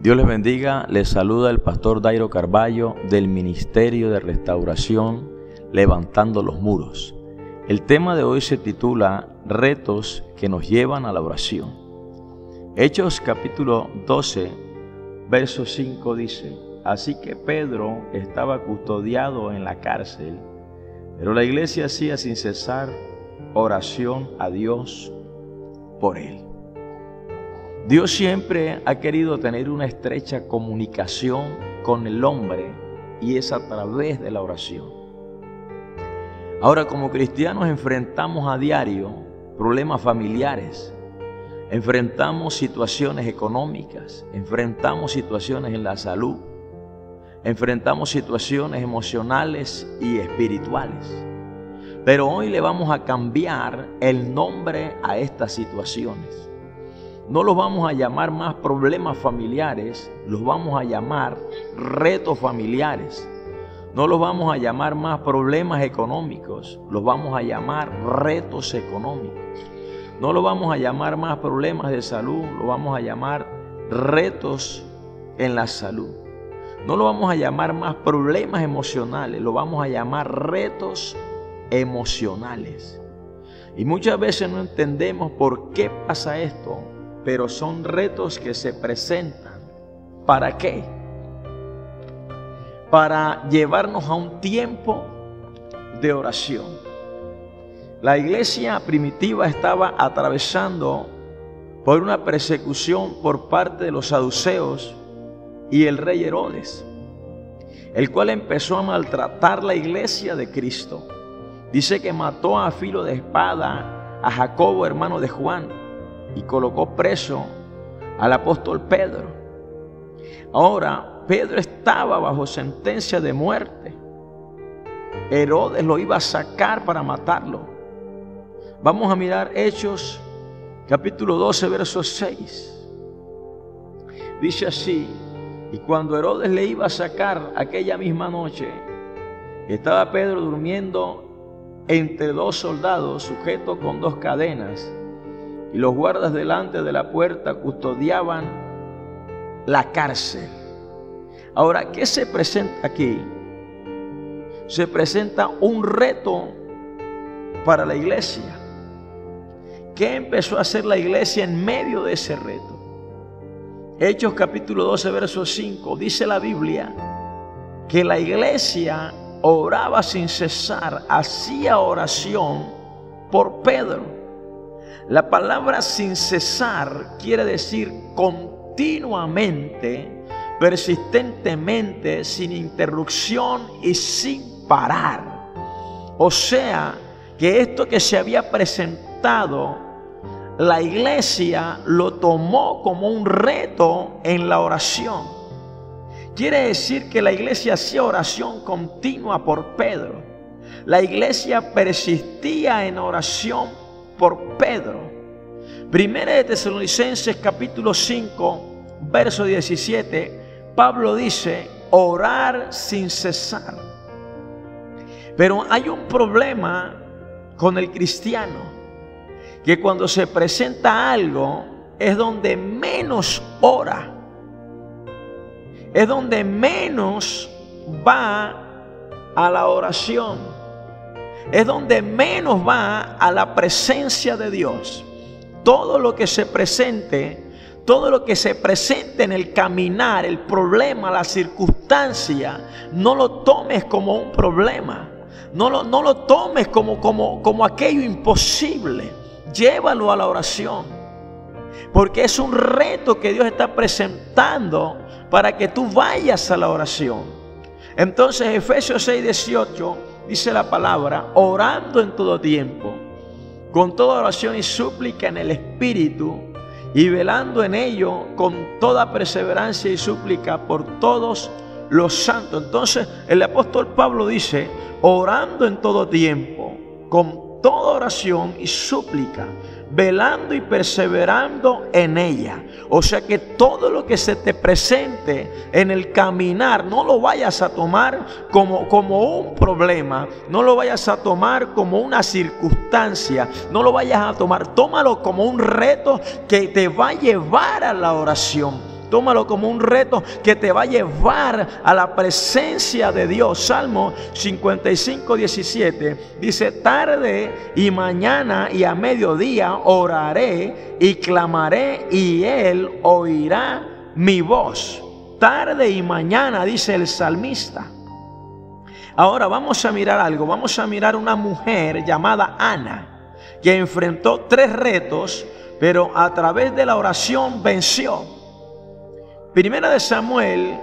Dios les bendiga, les saluda el pastor Dairo Carballo del Ministerio de Restauración Levantando los Muros. El tema de hoy se titula Retos que nos llevan a la oración. Hechos capítulo 12, verso 5 dice: Así que Pedro estaba custodiado en la cárcel, pero la iglesia hacía sin cesar oración a Dios por él. Dios siempre ha querido tener una estrecha comunicación con el hombre y es a través de la oración. Ahora, como cristianos enfrentamos a diario problemas familiares, enfrentamos situaciones económicas, enfrentamos situaciones en la salud, enfrentamos situaciones emocionales y espirituales. Pero hoy le vamos a cambiar el nombre a estas situaciones. No los vamos a llamar más problemas familiares, los vamos a llamar retos familiares. No los vamos a llamar más problemas económicos, los vamos a llamar retos económicos. No los vamos a llamar más problemas de salud, los vamos a llamar retos en la salud. No lo vamos a llamar más problemas emocionales, lo vamos a llamar retos emocionales. Y muchas veces no entendemos por qué pasa esto, pero son retos que se presentan. ¿Para qué? Para llevarnos a un tiempo de oración. La iglesia primitiva estaba atravesando por una persecución por parte de los saduceos y el rey Herodes, el cual empezó a maltratar la iglesia de Cristo. Dice que mató a filo de espada a Jacobo, hermano de Juan, y colocó preso al apóstol Pedro. Ahora, Pedro estaba bajo sentencia de muerte. Herodes lo iba a sacar para matarlo. Vamos a mirar Hechos capítulo 12, verso 6. Dice así: y cuando Herodes le iba a sacar aquella misma noche, estaba Pedro durmiendo entre dos soldados, sujeto con dos cadenas, y los guardas delante de la puerta custodiaban la cárcel. Ahora, ¿qué se presenta aquí? Se presenta un reto para la iglesia. ¿Qué empezó a hacer la iglesia en medio de ese reto? Hechos capítulo 12, verso 5, dice la Biblia que la iglesia oraba sin cesar, hacía oración por Pedro. La palabra sin cesar quiere decir continuamente, persistentemente, sin interrupción y sin parar. O sea, que esto que se había presentado, la iglesia lo tomó como un reto en la oración. Quiere decir que la iglesia hacía oración continua por Pedro. La iglesia persistía en oración por Pedro. Primera de Tesalonicenses capítulo 5, verso 17, Pablo dice: orar sin cesar. Pero hay un problema con el cristiano, que cuando se presenta algo es donde menos ora, es donde menos va a la oración, es donde menos va a la presencia de Dios. Todo lo que se presente, todo lo que se presente en el caminar, el problema, la circunstancia, no lo tomes como un problema, no lo tomes como aquello imposible. Llévalo a la oración, porque es un reto que Dios está presentando para que tú vayas a la oración. Entonces, Efesios 6, 18 dice la palabra: orando en todo tiempo, con toda oración y súplica en el Espíritu, y velando en ello con toda perseverancia y súplica por todos los santos. Entonces el apóstol Pablo dice: orando en todo tiempo, con toda oración y súplica, velando y perseverando en ella. O sea que todo lo que se te presente en el caminar, no lo vayas a tomar como un problema, no lo vayas a tomar como una circunstancia, no lo vayas a tomar, tómalo como un reto que te va a llevar a la oración. Tómalo como un reto que te va a llevar a la presencia de Dios. Salmo 55, 17 dice: tarde y mañana y a mediodía oraré y clamaré y Él oirá mi voz. Tarde y mañana, dice el salmista. Ahora vamos a mirar algo. Vamos a mirar una mujer llamada Ana, que enfrentó 3 retos, pero a través de la oración venció. Primera de Samuel,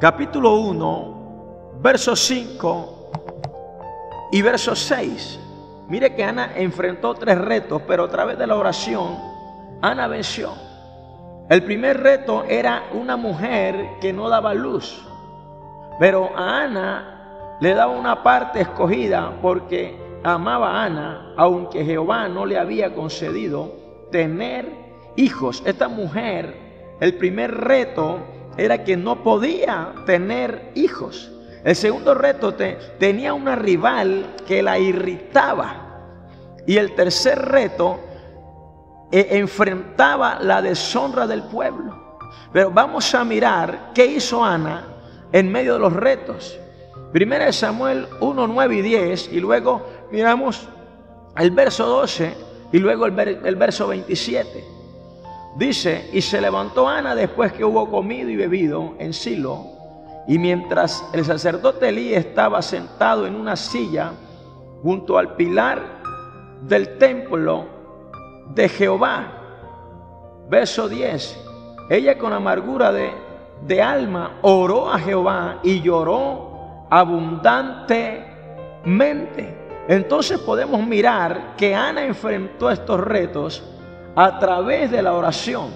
capítulo 1, versos 5 y verso 6. Mire que Ana enfrentó 3 retos, pero a través de la oración, Ana venció. El primer reto era una mujer que no daba luz, pero a Ana le daba una parte escogida porque amaba a Ana, aunque Jehová no le había concedido tener hijos. Esta mujer, el primer reto era que no podía tener hijos. El segundo reto, tenía una rival que la irritaba. Y el tercer reto, enfrentaba la deshonra del pueblo. Pero vamos a mirar qué hizo Ana en medio de los retos. Primera de Samuel 1, 9 y 10, y luego miramos el verso 12 y luego el verso 27. Dice: y se levantó Ana después que hubo comido y bebido en Silo, y mientras el sacerdote Elí estaba sentado en una silla junto al pilar del templo de Jehová. Verso 10. Ella con amargura de alma oró a Jehová y lloró abundantemente. Entonces podemos mirar que Ana enfrentó estos retos a través de la oración.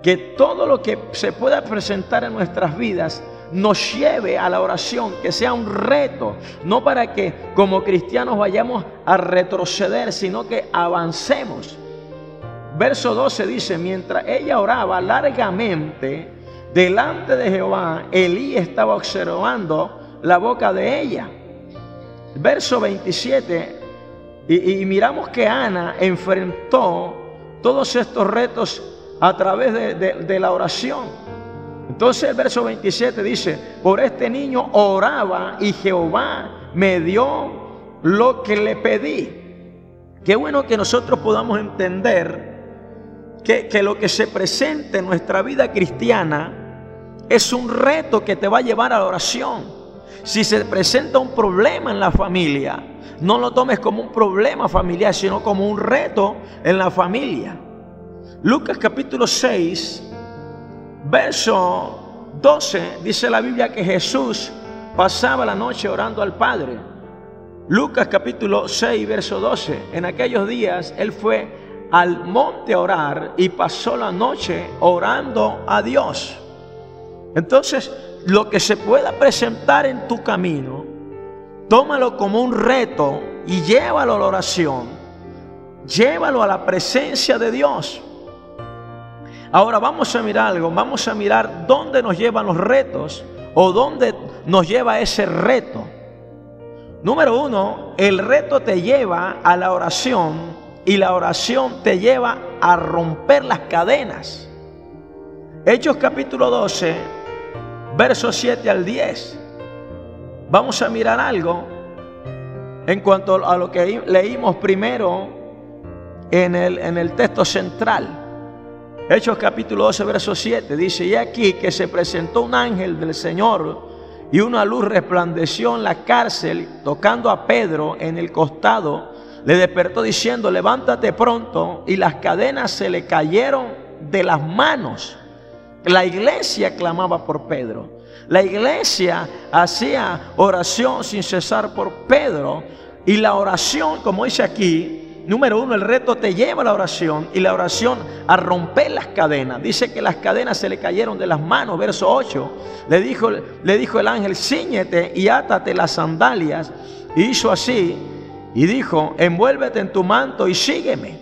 Que todo lo que se pueda presentar en nuestras vidas nos lleve a la oración, que sea un reto, no para que como cristianos vayamos a retroceder, sino que avancemos. Verso 12 dice: mientras ella oraba largamente delante de Jehová, Elí estaba observando la boca de ella. Verso 27, y miramos que Ana enfrentó todos estos retos a través de la oración. Entonces el verso 27 dice: por este niño oraba y Jehová me dio lo que le pedí. Qué bueno que nosotros podamos entender que lo que se presenta en nuestra vida cristiana es un reto que te va a llevar a la oración. Si se presenta un problema en la familia, no lo tomes como un problema familiar, sino como un reto en la familia. Lucas capítulo 6, verso 12, dice la Biblia que Jesús pasaba la noche orando al Padre. Lucas capítulo 6, verso 12. En aquellos días Él fue al monte a orar y pasó la noche orando a Dios. Entonces, lo que se pueda presentar en tu camino, tómalo como un reto y llévalo a la oración. Llévalo a la presencia de Dios. Ahora vamos a mirar algo. Vamos a mirar dónde nos llevan los retos o dónde nos lleva ese reto. Número 1, el reto te lleva a la oración y la oración te lleva a romper las cadenas. Hechos capítulo 12, versos 7 al 10. Vamos a mirar algo en cuanto a lo que leímos primero en el texto central. Hechos capítulo 12, verso 7 dice: y aquí que se presentó un ángel del Señor y una luz resplandeció en la cárcel, tocando a Pedro en el costado, le despertó diciendo: levántate pronto. Y las cadenas se le cayeron de las manos. La iglesia clamaba por Pedro. La iglesia hacía oración sin cesar por Pedro. Y la oración, como dice aquí, número 1, el reto te lleva a la oración y la oración a romper las cadenas. Dice que las cadenas se le cayeron de las manos. Verso 8, le dijo el ángel: cíñete y átate las sandalias. Y hizo así y dijo: envuélvete en tu manto y sígueme.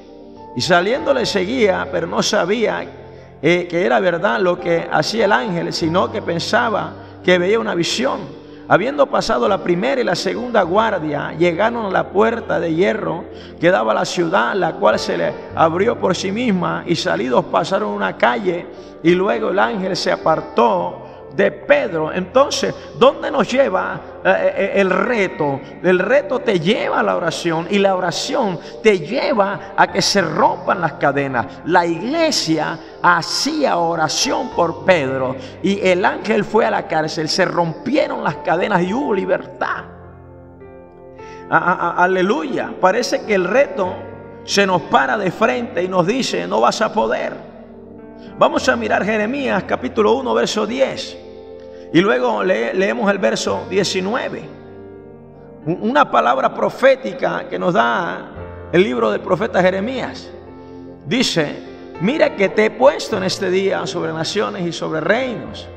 Y saliendo le seguía, pero no sabía que era verdad lo que hacía el ángel, sino que pensaba que veía una visión. habiendo pasado la primera y la segunda guardia, llegaron a la puerta de hierro que daba a la ciudad, la cual se le abrió por sí misma, y salidos pasaron una calle, y luego el ángel se apartó de Pedro. Entonces, ¿dónde nos lleva el reto? El reto te lleva a la oración, y la oración te lleva a que se rompan las cadenas. La iglesia hacía oración por Pedro, y el ángel fue a la cárcel, se rompieron las cadenas y hubo libertad. Aleluya. Parece que el reto se nos para de frente y nos dice: no vas a poder. Vamos a mirar Jeremías capítulo 1 verso 10 y luego leemos el verso 19. Una palabra profética que nos da el libro del profeta Jeremías. Dice: mira que te he puesto en este día sobre naciones y sobre reinos,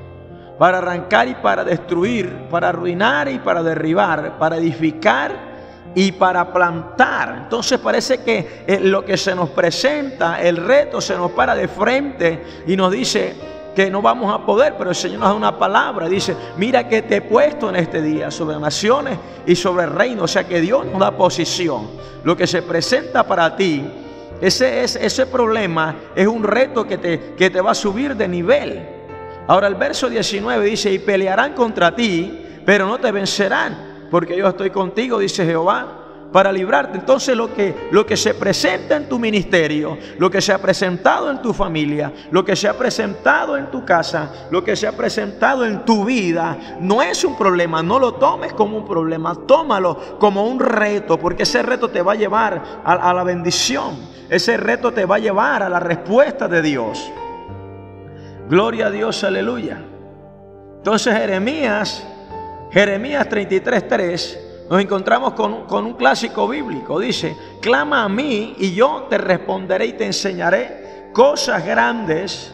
para arrancar y para destruir, para arruinar y para derribar, para edificar y para plantar. Entonces parece que lo que se nos presenta, el reto, se nos para de frente y nos dice que no vamos a poder, pero el Señor nos da una palabra. Dice: mira que te he puesto en este día sobre naciones y sobre reinos. O sea que Dios nos da posición. Lo que se presenta para ti, ese problema es un reto que te va a subir de nivel. Ahora el verso 19 dice: y pelearán contra ti, pero no te vencerán, porque yo estoy contigo, dice Jehová, para librarte. Entonces lo que se presenta en tu ministerio, lo que se ha presentado en tu familia, lo que se ha presentado en tu casa, lo que se ha presentado en tu vida, no es un problema. No lo tomes como un problema, tómalo como un reto, porque ese reto te va a llevar a la bendición. Ese reto te va a llevar a la respuesta de Dios. Gloria a Dios, aleluya. Entonces Jeremías 33:3, nos encontramos con un clásico bíblico. Dice: clama a mí y yo te responderé y te enseñaré cosas grandes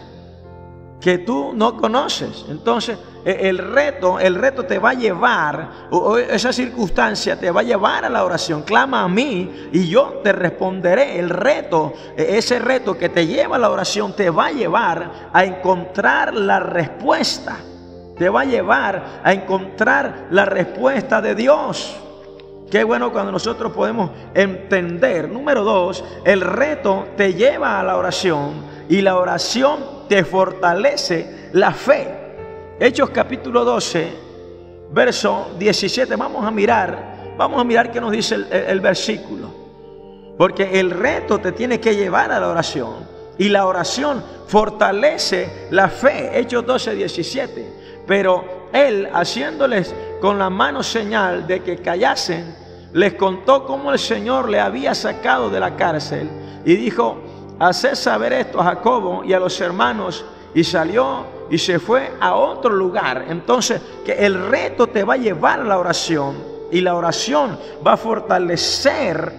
que tú no conoces. Entonces el reto te va a llevar, o esa circunstancia te va a llevar a la oración. Clama a mí y yo te responderé. El reto, ese reto que te lleva a la oración, te va a llevar a encontrar la respuesta. Te va a llevar a encontrar la respuesta de Dios. Qué bueno cuando nosotros podemos entender. Número 2, el reto te lleva a la oración y la oración te fortalece la fe. Hechos capítulo 12, verso 17. Vamos a mirar qué nos dice el versículo. Porque el reto te tiene que llevar a la oración y la oración fortalece la fe. Hechos 12, 17. Pero él, haciéndoles con la mano señal de que callasen, les contó cómo el Señor le había sacado de la cárcel, y dijo: haced saber esto a Jacobo y a los hermanos. Y salió y se fue a otro lugar. Entonces, que el reto te va a llevar a la oración, y la oración va a fortalecer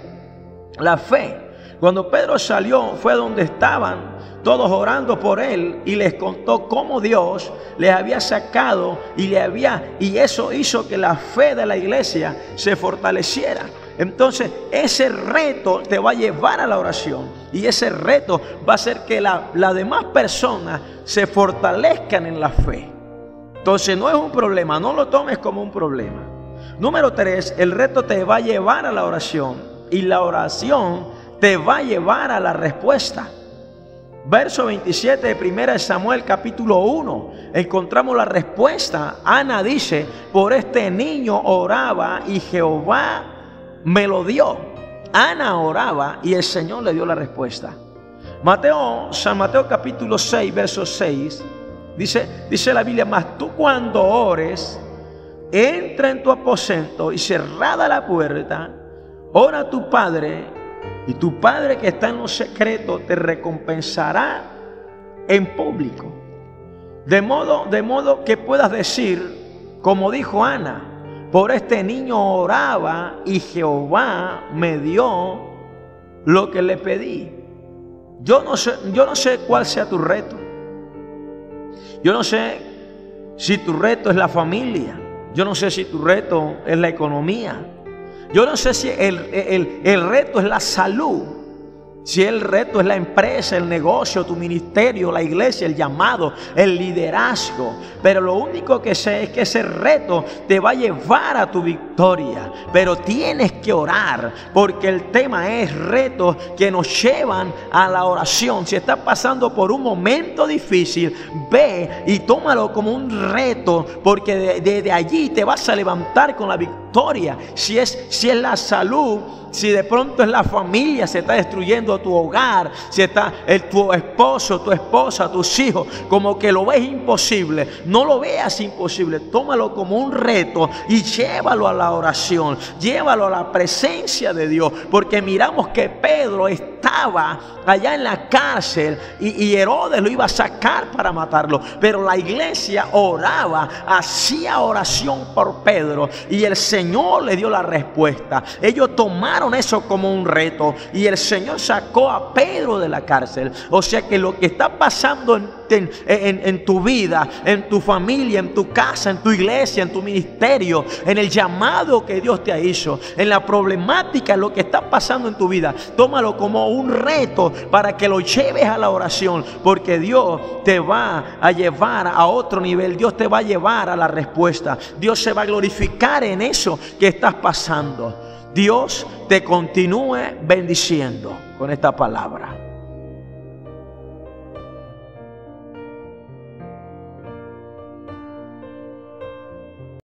la fe. Cuando Pedro salió, fue donde estaban todos orando por él, y les contó cómo Dios les había sacado y eso hizo que la fe de la iglesia se fortaleciera. Entonces ese reto te va a llevar a la oración, y ese reto va a hacer que las demás personas se fortalezcan en la fe. Entonces no es un problema, no lo tomes como un problema. Número 3, el reto te va a llevar a la oración, y la oración te va a llevar a la respuesta. Verso 27 de 1 Samuel capítulo 1, encontramos la respuesta. Ana dice: por este niño oraba y Jehová me lo dio. Ana oraba y el Señor le dio la respuesta. San Mateo capítulo 6, verso 6, dice la Biblia: mas tú cuando ores, entra en tu aposento y cerrada la puerta, ora a tu Padre, y tu Padre que está en lo secreto te recompensará en público. De modo que puedas decir, como dijo Ana: por este niño oraba y Jehová me dio lo que le pedí. Yo no sé cuál sea tu reto. Yo no sé si tu reto es la familia. Yo no sé si tu reto es la economía. Yo no sé si el reto es la salud. Si el reto es la empresa, el negocio, tu ministerio, la iglesia, el llamado, el liderazgo. Pero lo único que sé es que ese reto te va a llevar a tu victoria. Pero tienes que orar, porque el tema es retos que nos llevan a la oración. Si estás pasando por un momento difícil, ve y tómalo como un reto, porque desde allí te vas a levantar con la victoria. Si es la salud, si de pronto es la familia, se está destruyendo tu hogar, si está tu esposo, tu esposa, tus hijos, como que lo ves imposible, no lo veas imposible, tómalo como un reto y llévalo a la oración, llévalo a la presencia de Dios, porque miramos que Pedro estaba allá en la cárcel y Herodes lo iba a sacar para matarlo, pero la iglesia oraba, hacía oración por Pedro y el Señor le dio la respuesta. Ellos tomaron eso como un reto y el Señor sacó a Pedro de la cárcel. O sea que lo que está pasando en tu vida, en tu familia, en tu casa, en tu iglesia, en tu ministerio, en el llamado que Dios te ha hecho, en la problemática, lo que está pasando en tu vida, tómalo como un reto para que lo lleves a la oración, porque Dios te va a llevar a otro nivel. Dios te va a llevar a la respuesta. Dios se va a glorificar en eso que estás pasando. Dios te continúe bendiciendo con esta palabra.